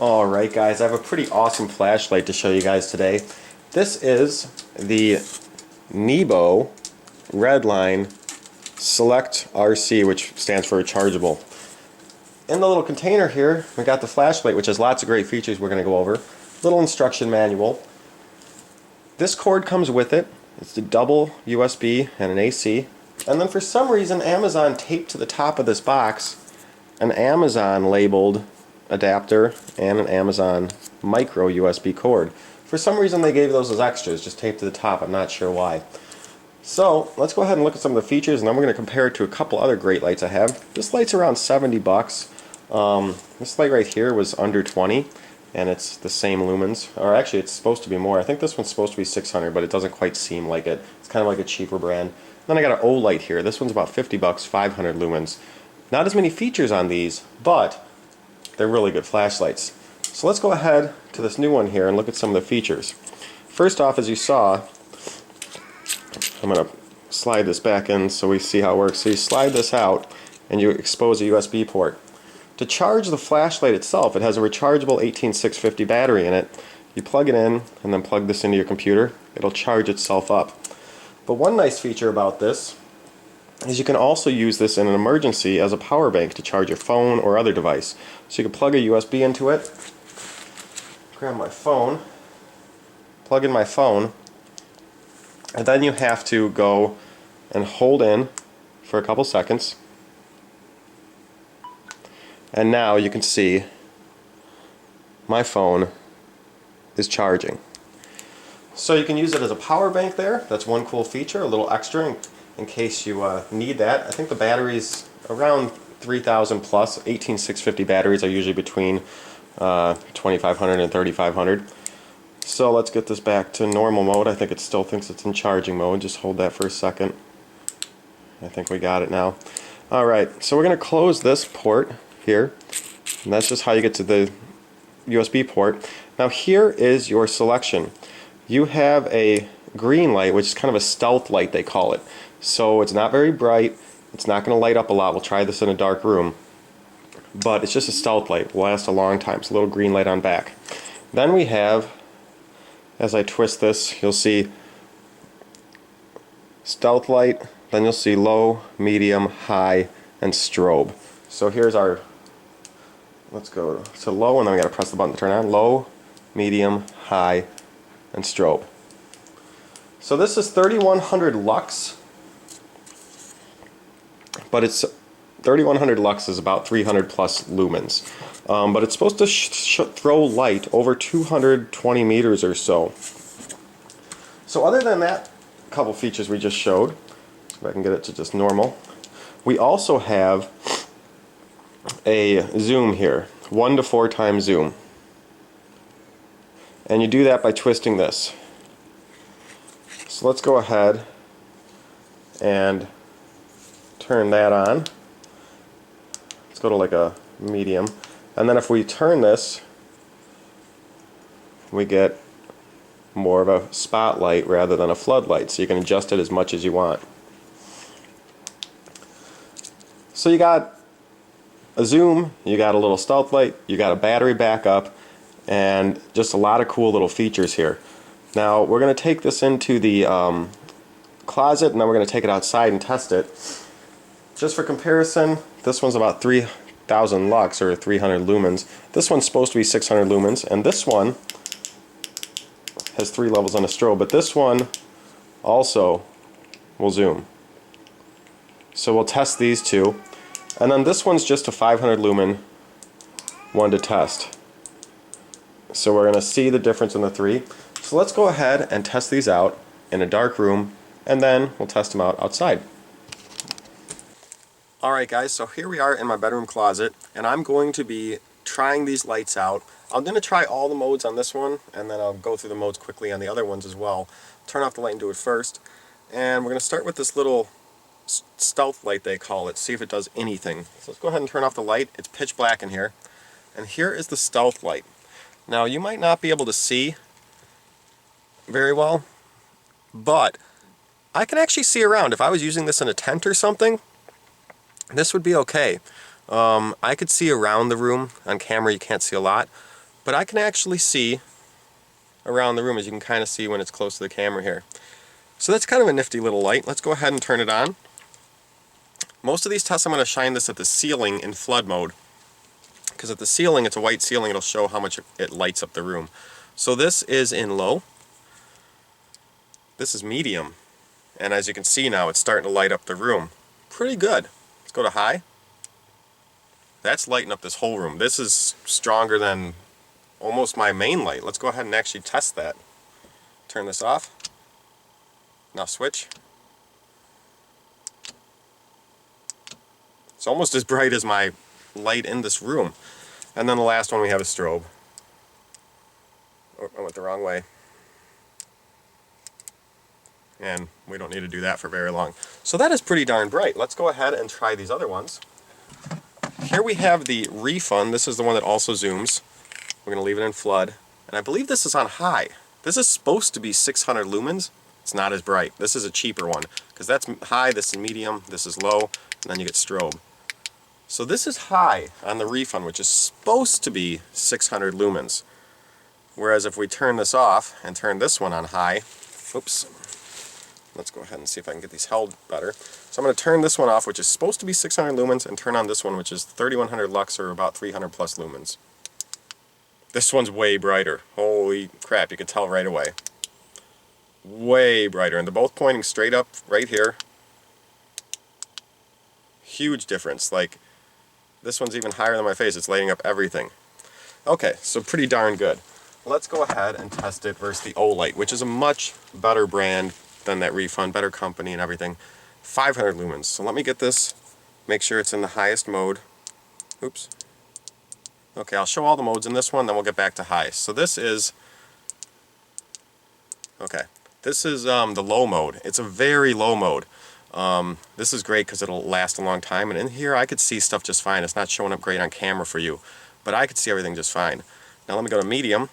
Alright guys, I have a pretty awesome flashlight to show you guys today. This is the Nebo Redline Select RC, which stands for rechargeable. In the little container here, we got the flashlight, which has lots of great features we're going to go over. Little instruction manual. This cord comes with it. It's the double USB and an AC. And then for some reason Amazon taped to the top of this box an Amazon labeled adapter and an Amazon micro USB cord. For some reason they gave those as extras, just taped to the top. I'm not sure why. So let's go ahead and look at some of the features, and then we're going to compare it to a couple other great lights I have. This light's around 70 bucks. This light right here was under 20, and it's the same lumens. Or actually it's supposed to be more. I think this one's supposed to be 600, but it doesn't quite seem like it. It's kind of like a cheaper brand. Then I got an O light here. This one's about 50 bucks, 500 lumens. Not as many features on these, but they're really good flashlights. So let's go ahead to this new one here and look at some of the features. First off, as you saw, I'm going to slide this back in so we see how it works. So you slide this out and you expose a USB port. To charge the flashlight itself, it has a rechargeable 18650 battery in it. You plug it in and then plug this into your computer. It'll charge itself up. But one nice feature about this is you can also use this in an emergency as a power bank to charge your phone or other device. So you can plug a USB into it, grab my phone, plug in my phone, and then you have to go and hold in for a couple seconds, and now you can see my phone is charging. So you can use it as a power bank there. That's one cool feature, a little extra in case you need that. I think the battery's around 3,000 plus. 18650 batteries are usually between 2,500 and 3,500. So let's get this back to normal mode. I think it still thinks it's in charging mode. Just hold that for a second. I think we got it now. Alright, so we're going to close this port here. And that's just how you get to the USB port. Now here is your selection. You have a green light, which is kind of a stealth light they call it. So it's not very bright. It's not going to light up a lot. We'll try this in a dark room. But it's just a stealth light. It will last a long time. It's a little green light on back. Then we have, as I twist this, you'll see stealth light, then you'll see low, medium, high, and strobe. So here's our, let's go to low, and then we got to press the button to turn on. Low, medium, high, and strobe. So this is 3100 lux, but it's 3100 lux is about 300 plus lumens. But it's supposed to throw light over 220 meters or so. So other than that couple features we just showed, if I can get it to just normal, we also have a zoom here, 1 to 4 times zoom. And you do that by twisting this. So let's go ahead and turn that on. Let's go to like a medium. And then if we turn this, we get more of a spotlight rather than a floodlight. So you can adjust it as much as you want. So you got a zoom, you got a little stealth light, you got a battery backup, and just a lot of cool little features here. Now we're going to take this into the closet, and then we're going to take it outside and test it. Just for comparison, this one's about 3,000 lux or 300 lumens. This one's supposed to be 600 lumens, and this one has 3 levels on a strobe, but this one also will zoom. So we'll test these two, and then this one's just a 500 lumen one to test. So we're going to see the difference in the 3. So let's go ahead and test these out in a dark room, and then we'll test them out outside. Alright guys, so here we are in my bedroom closet, and I'm going to be trying these lights out. I'm going to try all the modes on this one, and then I'll go through the modes quickly on the other ones as well. Turn off the light and do it first. And we're going to start with this little stealth light they call it, see if it does anything. So let's go ahead and turn off the light. It's pitch black in here. And here is the stealth light. Now you might not be able to see very well, but I can actually see around. If I was using this in a tent or something, this would be okay. I could see around the room. On camera you can't see a lot, but I can actually see around the room, as you can kind of see when it's close to the camera here. So that's kind of a nifty little light. Let's go ahead and turn it on. Most of these tests I'm going to shine this at the ceiling in flood mode, because at the ceiling, it's a white ceiling, it'll show how much it lights up the room. So this is in low, this is medium, and as you can see now, it's starting to light up the room. Pretty good. Let's go to high. That's lighting up this whole room. This is stronger than almost my main light. Let's go ahead and actually test that. Turn this off. Now switch. It's almost as bright as my light in this room. And then the last one we have a strobe. Oh, I went the wrong way. And we don't need to do that for very long. So that is pretty darn bright. Let's go ahead and try these other ones. Here we have the Refund. This is the one that also zooms. We're going to leave it in flood. And I believe this is on high. This is supposed to be 600 lumens. It's not as bright. This is a cheaper one, because that's high, this is medium, this is low, and then you get strobe. So this is high on the Refund, which is supposed to be 600 lumens. Whereas if we turn this off and turn this one on high, oops, let's go ahead and see if I can get these held better. So I'm going to turn this one off, which is supposed to be 600 lumens, and turn on this one, which is 3100 lux, or about 300 plus lumens. This one's way brighter. Holy crap, you can tell right away. Way brighter, and they're both pointing straight up right here. Huge difference. Like, this one's even higher than my face. It's lighting up everything. Okay, so pretty darn good. Let's go ahead and test it versus the Olight, which is a much better brand than that Refund, better company and everything. 500 lumens. So let me get this, make sure it's in the highest mode. Oops. Okay, I'll show all the modes in this one, then we'll get back to high. So this is, okay, this is the low mode. It's a very low mode. This is great because it'll last a long time, and in here I could see stuff just fine. It's not showing up great on camera for you, but I could see everything just fine. Now let me go to medium.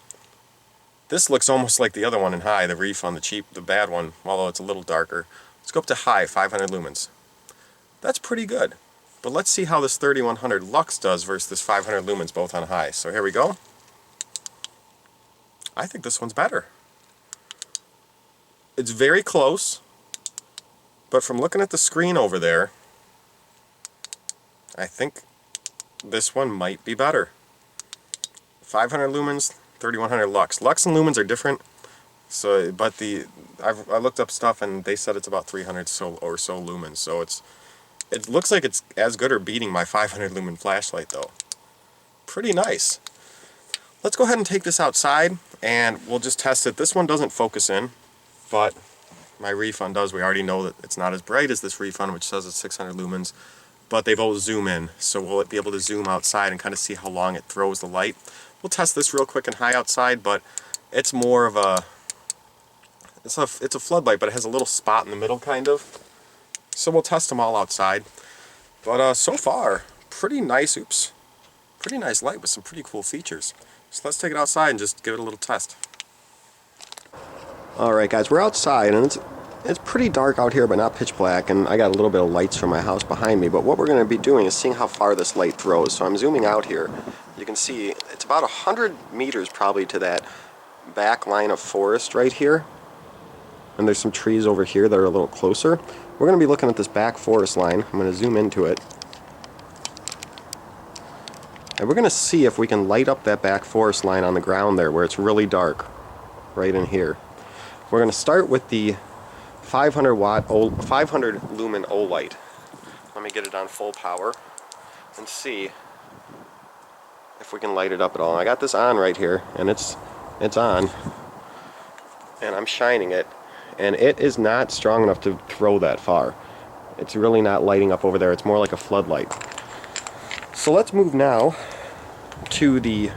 This looks almost like the other one in high, the Refund, the cheap, the bad one, although it's a little darker. Let's go up to high, 500 lumens. That's pretty good. But let's see how this 3100 lux does versus this 500 lumens, both on high. So here we go. I think this one's better. It's very close, but from looking at the screen over there, I think this one might be better. 500 lumens, 3100 lux. Lux and lumens are different. So, but I looked up stuff and they said it's about 300 or so lumens. So it looks like it's as good or beating my 500 lumen flashlight though. Pretty nice. Let's go ahead and take this outside and we'll just test it. This one doesn't focus in, but my Refund does. We already know that it's not as bright as this Refund, which says it's 600 lumens, but they both zoom in. So we'll be able to zoom outside and kind of see how long it throws the light. We'll test this real quick and high outside, but it's more of a, it's a floodlight, but it has a little spot in the middle kind of. So we'll test them all outside. But so far, pretty nice, pretty nice light with some pretty cool features. So let's take it outside and just give it a little test. Alright guys, we're outside and it's pretty dark out here, but not pitch black, and I got a little bit of lights from my house behind me, but what we're going to be doing is seeing how far this light throws. So I'm zooming out here. You can see it's about 100 meters probably to that back line of forest right here, and there's some trees over here that are a little closer. We're going to be looking at this back forest line. I'm going to zoom into it, and we're going to see if we can light up that back forest line on the ground there where it's really dark, right in here. We're going to start with the 500 lumen Olight. Let me get it on full power and see if we can light it up at all. I got this on right here, and it's on, and I'm shining it, and it is not strong enough to throw that far. It's really not lighting up over there. It's more like a floodlight. So let's move now to the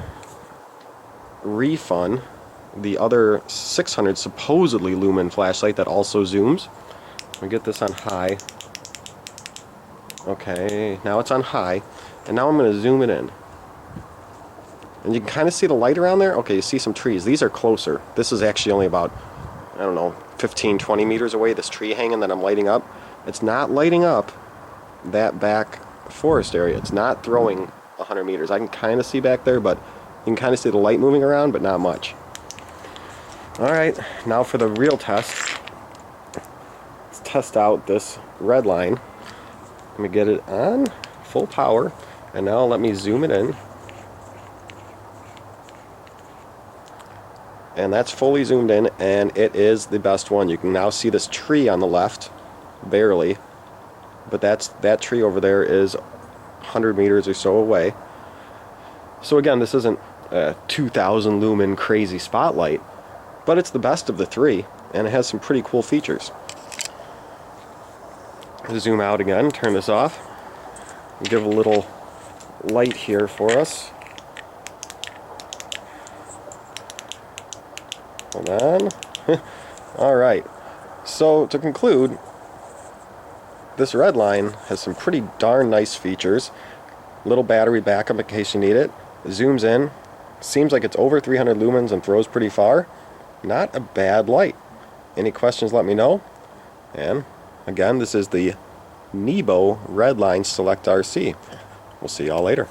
Refund, the other 600 supposedly lumen flashlight that also zooms. We get this on high. Okay, now it's on high, and now I'm going to zoom it in. And you can kind of see the light around there. Okay, you see some trees. These are closer. This is actually only about, I don't know, 15, 20 meters away, this tree hanging that I'm lighting up. It's not lighting up that back forest area. It's not throwing 100 meters. I can kind of see back there, but You can kind of see the light moving around, but not much. Alright, now for the real test. Let's test out this Redline. Let me get it on full power, and now let me zoom it in. And that's fully zoomed in, and it is the best one. You can now see this tree on the left, barely, but that tree over there is 100 meters or so away. So again, this isn't a 2,000 lumen crazy spotlight, but it's the best of the three, and it has some pretty cool features. Zoom out again, turn this off, give a little light here for us. Hold on. Alright, so to conclude, this Redline has some pretty darn nice features. Little battery backup in case you need it. Zooms in. Seems like it's over 300 lumens and throws pretty far. Not a bad light. Any questions, let me know. And again, this is the Nebo Redline Select RC. We'll see y'all later.